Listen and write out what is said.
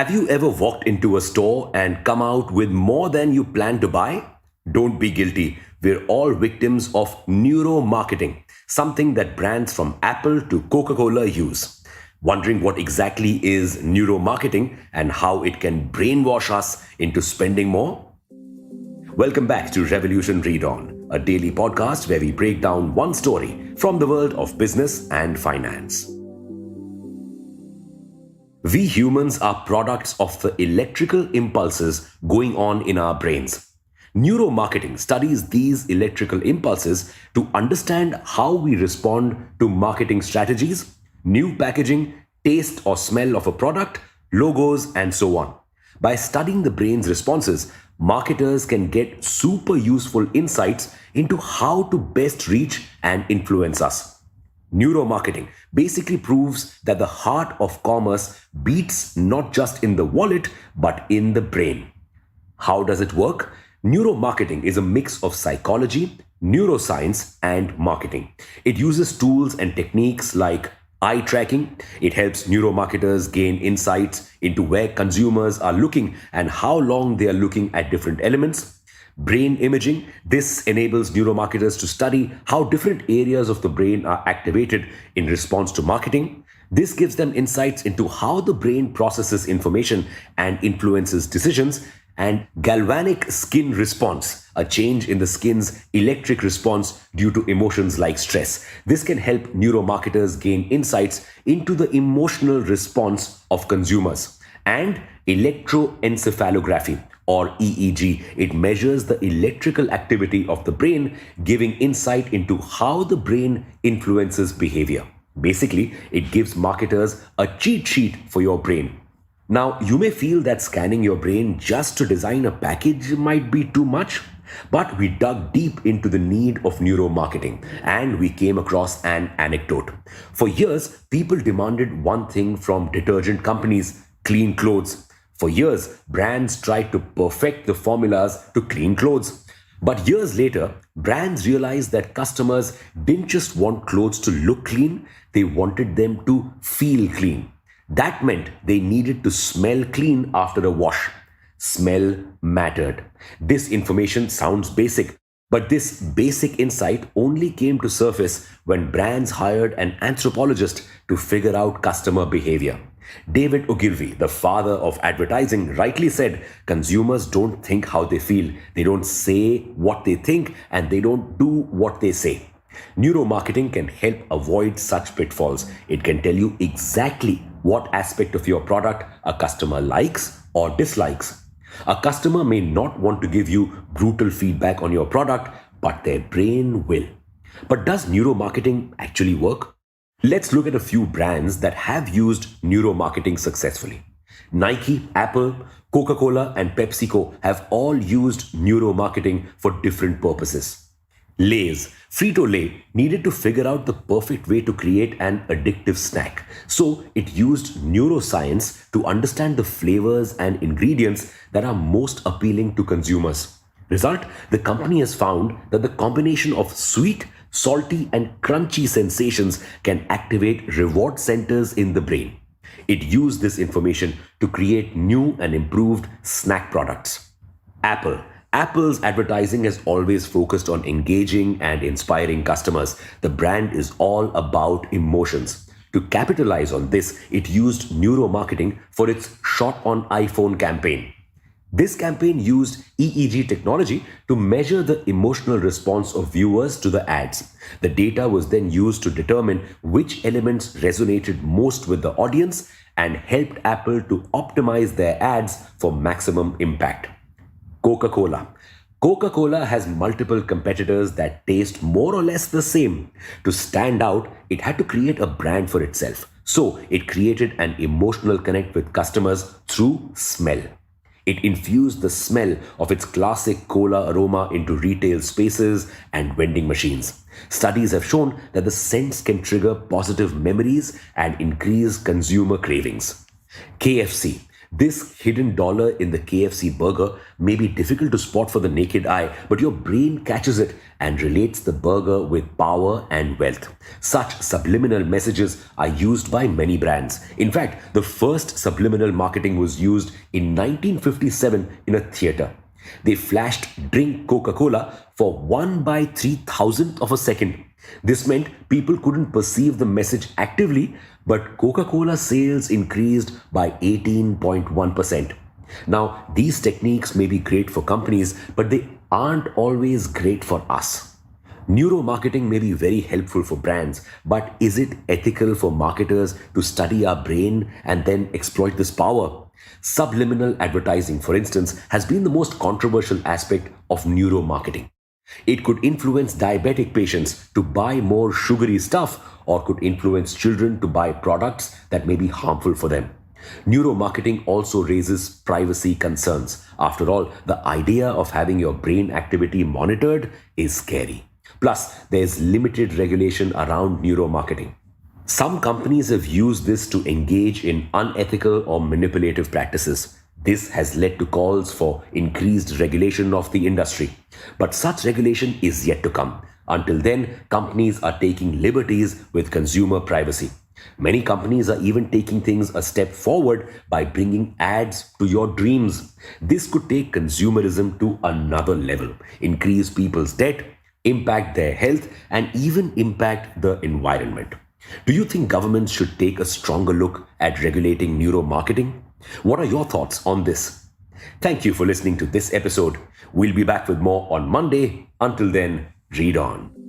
Have you ever walked into a store and come out with more than you planned to buy? Don't be guilty. We're all victims of neuromarketing, something that brands from Apple to Coca-Cola use. Wondering what exactly is neuromarketing and how it can brainwash us into spending more? Welcome back to Revolution ReadOn, a daily podcast where we break down one story from the world of business and finance. We humans are products of the electrical impulses going on in our brains. Neuromarketing studies these electrical impulses to understand how we respond to marketing strategies, new packaging, taste or smell of a product, logos, and so on. By studying the brain's responses, marketers can get super useful insights into how to best reach and influence us. Neuromarketing basically proves that the heart of commerce beats not just in the wallet, but in the brain. How does it work? Neuromarketing is a mix of psychology, neuroscience, and marketing. It uses tools and techniques like eye tracking. It helps neuromarketers gain insights into where consumers are looking and how long they are looking at different elements. Brain imaging. This enables neuromarketers to study how different areas of the brain are activated in response to marketing. This gives them insights into how the brain processes information and influences decisions. And galvanic skin response, a change in the skin's electric response due to emotions like stress. This can help neuromarketers gain insights into the emotional response of consumers. And electroencephalography, or EEG. It measures the electrical activity of the brain, giving insight into how the brain influences behavior. Basically, it gives marketers a cheat sheet for your brain. Now, you may feel that scanning your brain just to design a package might be too much, but we dug deep into the need of neuromarketing and we came across an anecdote. For years, people demanded one thing from detergent companies: clean clothes. For years, brands tried to perfect the formulas to clean clothes. But years later, brands realized that customers didn't just want clothes to look clean, they wanted them to feel clean. That meant they needed to smell clean after a wash. Smell mattered. This information sounds basic, but this basic insight only came to surface when brands hired an anthropologist to figure out customer behavior. David Ogilvy, the father of advertising, rightly said, consumers don't think how they feel, they don't say what they think, and they don't do what they say. Neuromarketing can help avoid such pitfalls. It can tell you exactly what aspect of your product a customer likes or dislikes. A customer may not want to give you brutal feedback on your product, but their brain will. But does neuromarketing actually work? Let's look at a few brands that have used neuromarketing successfully. Nike, Apple, Coca-Cola, and PepsiCo have all used neuromarketing for different purposes. Lay's, Frito-Lay needed to figure out the perfect way to create an addictive snack. So it used neuroscience to understand the flavors and ingredients that are most appealing to consumers. Result, the company has found that the combination of sweet, salty, and crunchy sensations can activate reward centers in the brain. It used this information to create new and improved snack products. Apple's advertising has always focused on engaging and inspiring customers. The brand is all about emotions. To capitalize on this, it used neuromarketing for its Shot on iPhone campaign. This campaign used EEG technology to measure the emotional response of viewers to the ads. The data was then used to determine which elements resonated most with the audience and helped Apple to optimize their ads for maximum impact. Coca-Cola has multiple competitors that taste more or less the same. To stand out, it had to create a brand for itself. So it created an emotional connect with customers through smell. It infused the smell of its classic cola aroma into retail spaces and vending machines. Studies have shown that the scents can trigger positive memories and increase consumer cravings. KFC. This hidden dollar in the KFC burger may be difficult to spot for the naked eye, but your brain catches it and relates the burger with power and wealth. Such subliminal messages are used by many brands. In fact, the first subliminal marketing was used in 1957 in a theater. They flashed "Drink Coca-Cola" for 1/3000th of a second. This meant people couldn't perceive the message actively, but Coca-Cola sales increased by 18.1%. Now, these techniques may be great for companies, but they aren't always great for us. Neuromarketing may be very helpful for brands, but is it ethical for marketers to study our brain and then exploit this power? Subliminal advertising, for instance, has been the most controversial aspect of neuromarketing. It could influence diabetic patients to buy more sugary stuff, or could influence children to buy products that may be harmful for them. Neuromarketing also raises privacy concerns. After all, the idea of having your brain activity monitored is scary. Plus, there's limited regulation around neuromarketing. Some companies have used this to engage in unethical or manipulative practices. This has led to calls for increased regulation of the industry. But such regulation is yet to come. Until then, companies are taking liberties with consumer privacy. Many companies are even taking things a step forward by bringing ads to your dreams. This could take consumerism to another level, increase people's debt, impact their health, and even impact the environment. Do you think governments should take a stronger look at regulating neuromarketing? What are your thoughts on this? Thank you for listening to this episode. We'll be back with more on Monday. Until then, read on.